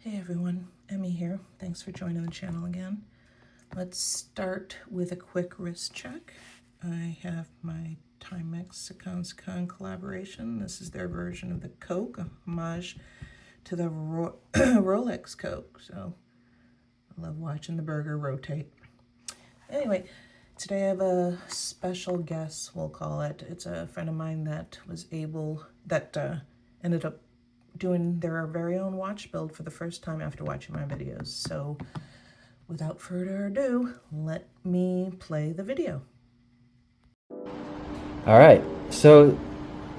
Hey everyone, Emmy here. Thanks for joining the channel again. Let's start with a quick wrist check. I have my Timex Seiko collaboration. This is their version of the Coke, a homage to the Rolex Coke. So I love watching the burger rotate. Anyway, today I have a special guest, we'll call it. It's a friend of mine that ended up doing their very own watch build for the first time after watching my videos. So without further ado, let me play the video. All right, so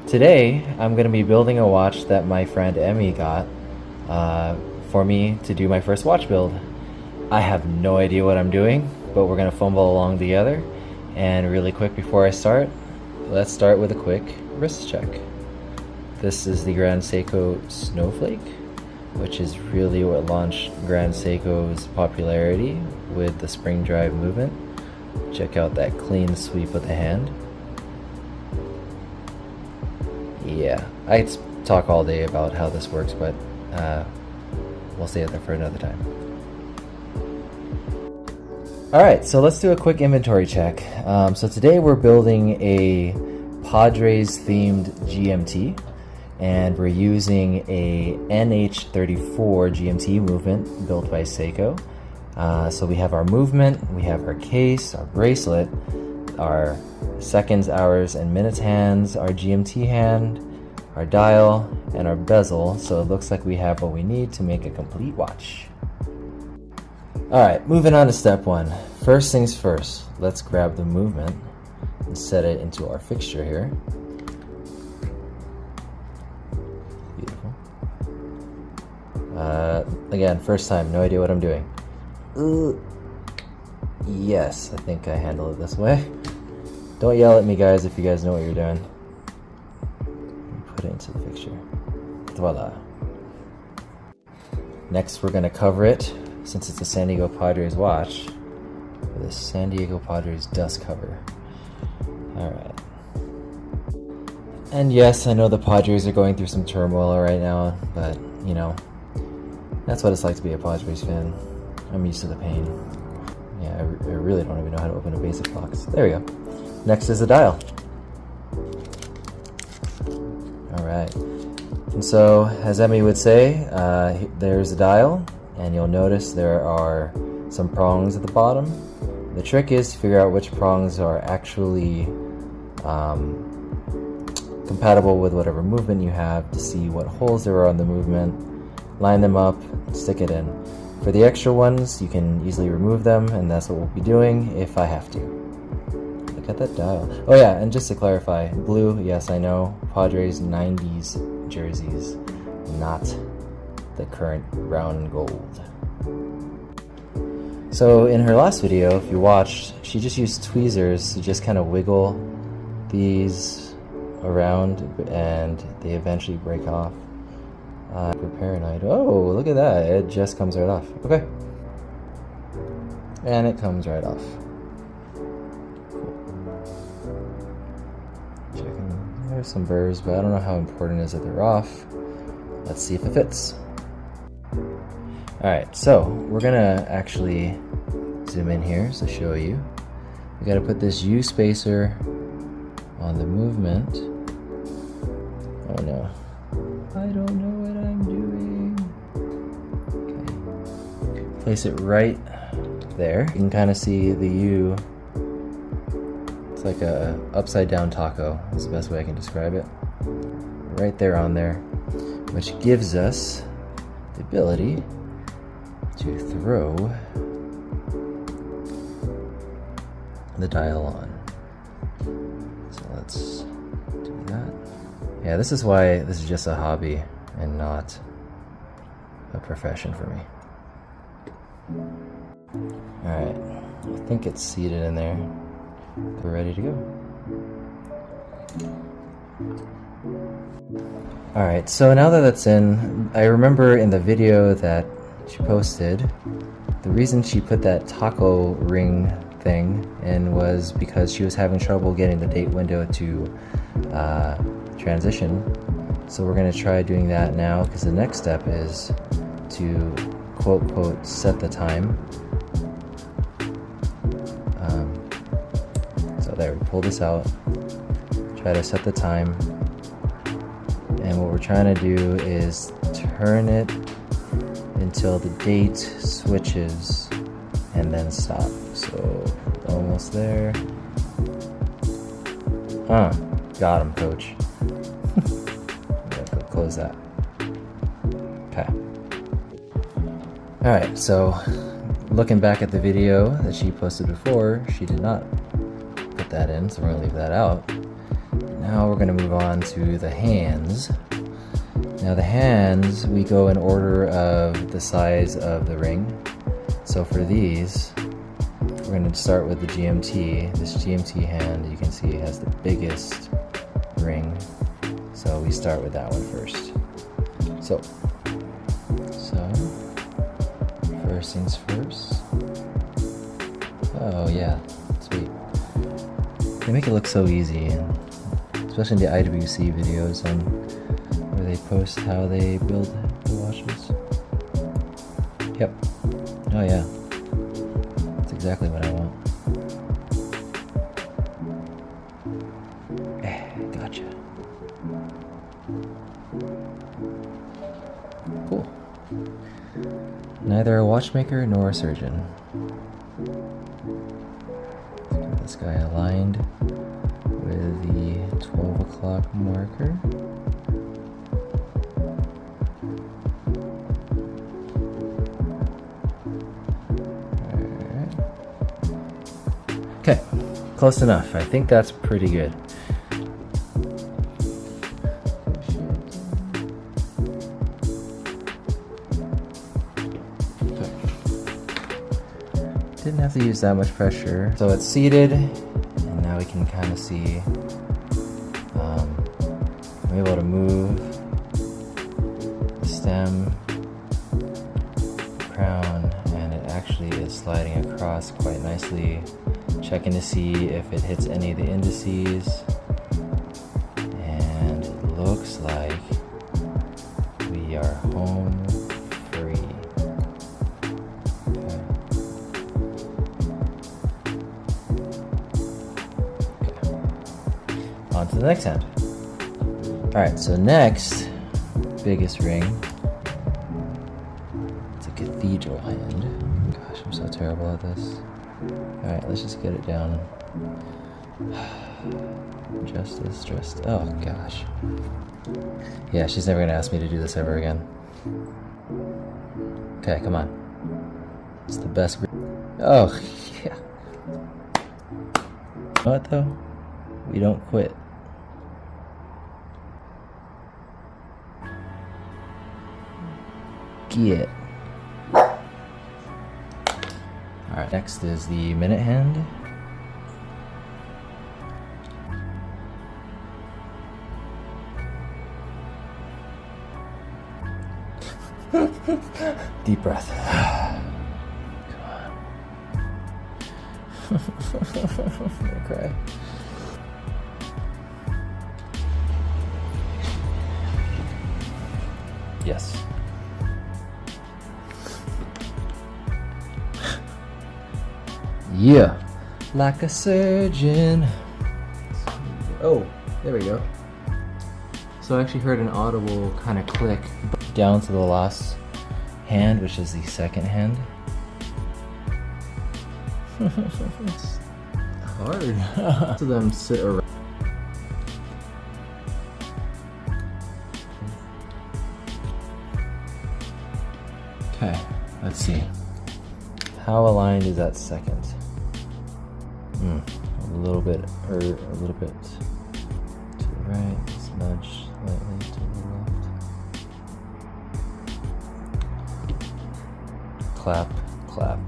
today I'm going to be building a watch that my friend Emmy got for me to do my first watch build. I have no idea what I'm doing, but we're going to fumble along together. And really quick before I start, let's start with a quick wrist check. This is the Grand Seiko Snowflake, which is really what launched Grand Seiko's popularity with the spring drive movement. Check out that clean sweep of the hand. Yeah, I could talk all day about how this works, but we'll save that for another time. Alright, so let's do a quick inventory check. So today we're building a Padres-themed GMT. And we're using a NH34 GMT movement built by Seiko. So we have our movement, we have our case, our bracelet, our seconds, hours, and minutes hands, our GMT hand, our dial, and our bezel. So it looks like we have what we need to make a complete watch. Alright, moving on to step one. First things first, let's grab the movement and set it into our fixture here. Again, first time, no idea what I'm doing. Yes, I think I handle it this way. Don't yell at me, guys, if you guys know what you're doing. Put it into the fixture. Voila. Next, we're going to cover it, since it's a San Diego Padres watch, with a San Diego Padres dust cover. Alright. And yes, I know the Padres are going through some turmoil right now, but, you know, that's what it's like to be a Padres fan. I'm used to the pain. Yeah, I really don't even know how to open a basic box. There we go. Next is the dial. Alright. And so, as Emmy would say, there's the dial, and you'll notice there are some prongs at the bottom. The trick is to figure out which prongs are actually compatible with whatever movement you have to see what holes there are on the movement. Line them up, stick it in. For the extra ones, you can easily remove them, and that's what we'll be doing if I have to. Look at that dial. Oh yeah, and just to clarify, blue, yes I know, Padres 90s jerseys, not the current brown and gold. So in her last video, if you watched, she just used tweezers to just kind of wiggle these around, and they eventually break off. Paranoid. Oh, look at that. It just comes right off. Okay. And it comes right off. Checking. There's some burrs, but I don't know how important it is that they're off. Let's see if it fits. Alright, so we're gonna actually zoom in here to show you. We gotta put this U spacer on the movement. Oh no. I don't know what I'm doing. Okay. Place it right there. You can kind of see the U. It's like a upside down taco. That's the best way I can describe it. Right there on there, which gives us the ability to throw the dial on. So let's do that. Yeah, this is why this is just a hobby and not a profession for me. Alright, I think it's seated in there. We're ready to go. Alright, so now that that's in, I remember in the video that she posted, the reason she put that taco ring thing in was because she was having trouble getting the date window to transition. So we're going to try doing that now, because the next step is to quote quote set the time. So there, we pull this out, try to set the time, and what we're trying to do is turn it until the date switches and then stop. So almost there. Got him, coach. Go close that. Okay. Alright, so looking back at the video that she posted before, she did not put that in, so we're going to leave that out. Now we're going to move on to the hands. Now the hands, we go in order of the size of the ring. So for these, we're going to start with the GMT. This GMT hand, you can see, has the biggest ring. So we start with that one first. So first things first. Oh yeah, sweet. They make it look so easy, and especially in the IWC videos on where they post how they build the watches. Yep. Oh yeah. That's exactly what I want. Gotcha. Cool. Neither a watchmaker nor a surgeon. Let's get this guy aligned with the 12 o'clock marker. Alright. Okay, close enough. I think that's pretty good. Didn't have to use that much pressure. So it's seated, and now we can kind of see I'm able to move the stem, the crown, and it actually is sliding across quite nicely. Checking to see if it hits any of the indices, and it looks like we are home free. On to the next hand. Alright, so next, biggest ring. It's a cathedral hand. Gosh, I'm so terrible at this. Alright, let's just get it down. Just. Oh gosh. Yeah, she's never gonna ask me to do this ever again. Okay, come on. It's the best. Oh, yeah. You know what though? We don't quit. Get. Alright, next is the minute hand. Deep breath. Come on. I'm gonna cry. Yes. Yeah. Like a surgeon. Oh, there we go. So I actually heard an audible kind of click down to the last hand, which is the second hand. It's hard. Most of them sit around. Okay, let's see. How aligned is that second? A little bit to the right, let's nudge slightly to the left. Clap, clap.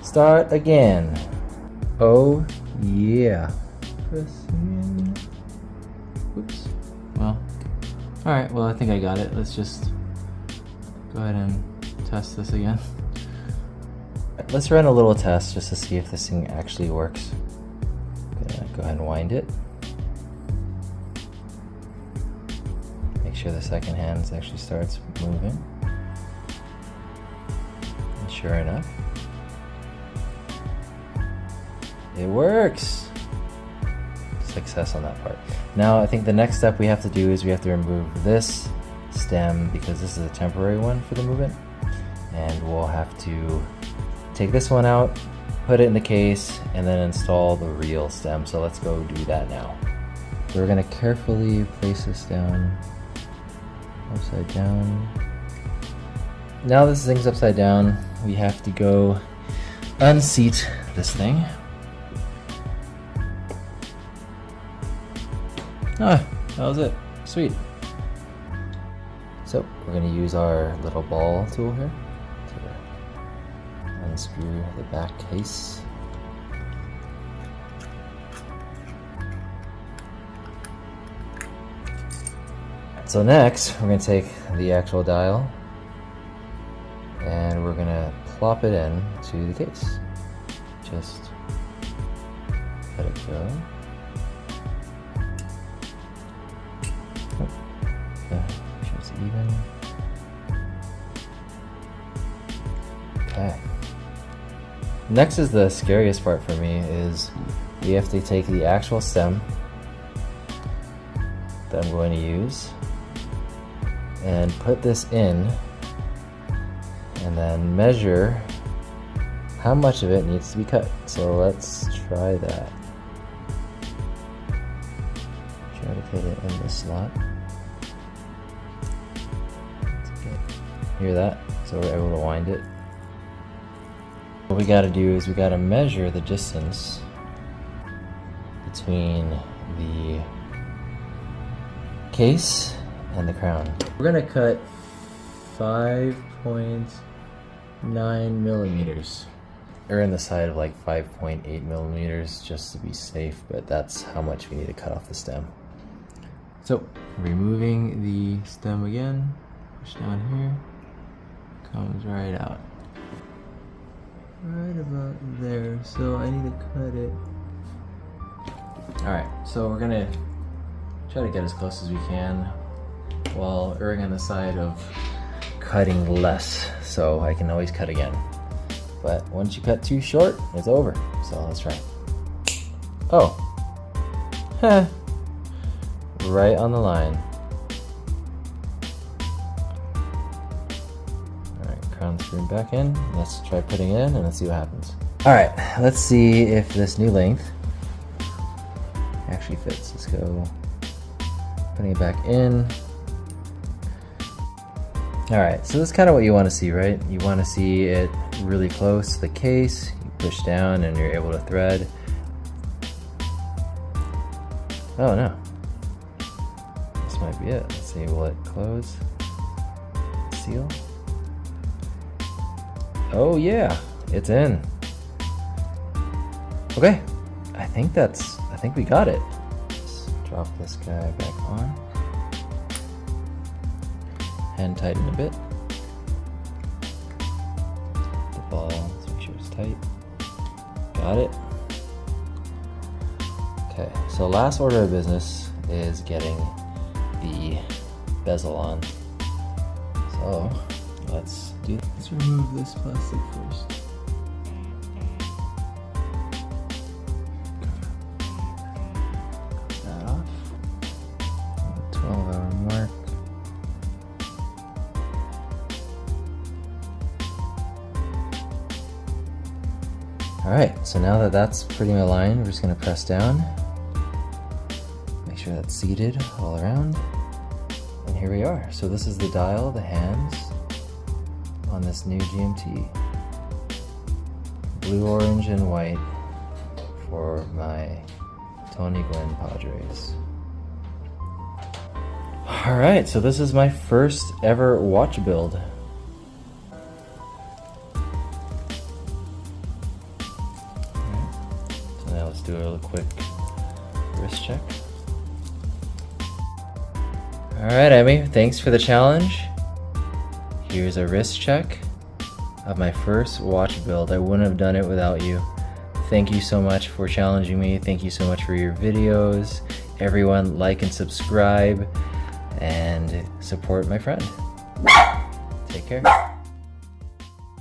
Start again. Oh yeah. Press in. Oops. Well, alright, well I think I got it. Let's just go ahead and test this again. Let's run a little test just to see if this thing actually works. Gonna go ahead and wind it. Make sure the second hand actually starts moving. sure enough, it works. Success on that part. Now I think the next step we have to do is we have to remove this stem because this is a temporary one for the movement, and we'll have to take this one out, put it in the case, and then install the real stem. So let's go do that now. So we're gonna carefully place this down, upside down. Now this thing's upside down, we have to go unseat this thing. Ah, that was it. Sweet. So we're going to use our little ball tool here to unscrew the back case. So next, we're going to take the actual dial and we're going to plop it in to the case. Just let it go. Make sure it's even. Okay. Next is the scariest part for me, is we have to take the actual stem that I'm going to use and put this in and then measure how much of it needs to be cut. So let's try that. Try to put it in the slot. Hear that? So we're able to wind it. What we gotta do is we gotta measure the distance between the case and the crown. We're gonna cut 5.9 millimeters. Or in the side of like 5.8 millimeters just to be safe, but that's how much we need to cut off the stem. So, removing the stem again, push down here. Comes right out. Right about there. So I need to cut it. Alright, so we're gonna try to get as close as we can while erring on the side of cutting less, so I can always cut again. But once you cut too short, it's over. So let's try. Oh. Heh. Right on the line. Crown screw back in. Let's try putting it in and let's see what happens. Alright, let's see if this new length actually fits. Let's go putting it back in. Alright, so that's kind of what you want to see, right? You want to see it really close to the case. You push down and you're able to thread. Oh no. This might be it. Let's see, will it close? Seal? Oh yeah, it's in. Okay, I think we got it. Let's drop this guy back on. Hand tighten a bit. The ball, let's make sure it's tight. Got it. Okay, so last order of business is getting the bezel on. So let's remove this plastic first. Cut that off. The 12-hour mark. Alright, so now that that's pretty aligned, we're just going to press down. Make sure that's seated all around. And here we are. So this is the dial, the hands, on this new GMT. Blue, orange, and white for my Tony Gwynn Padres. Alright, so this is my first ever watch build. So now let's do a little quick wrist check. Alright, Emmy, thanks for the challenge. Here's a wrist check of my first watch build. I wouldn't have done it without you. Thank you so much for challenging me. Thank you so much for your videos. Everyone, like and subscribe and support my friend. Take care.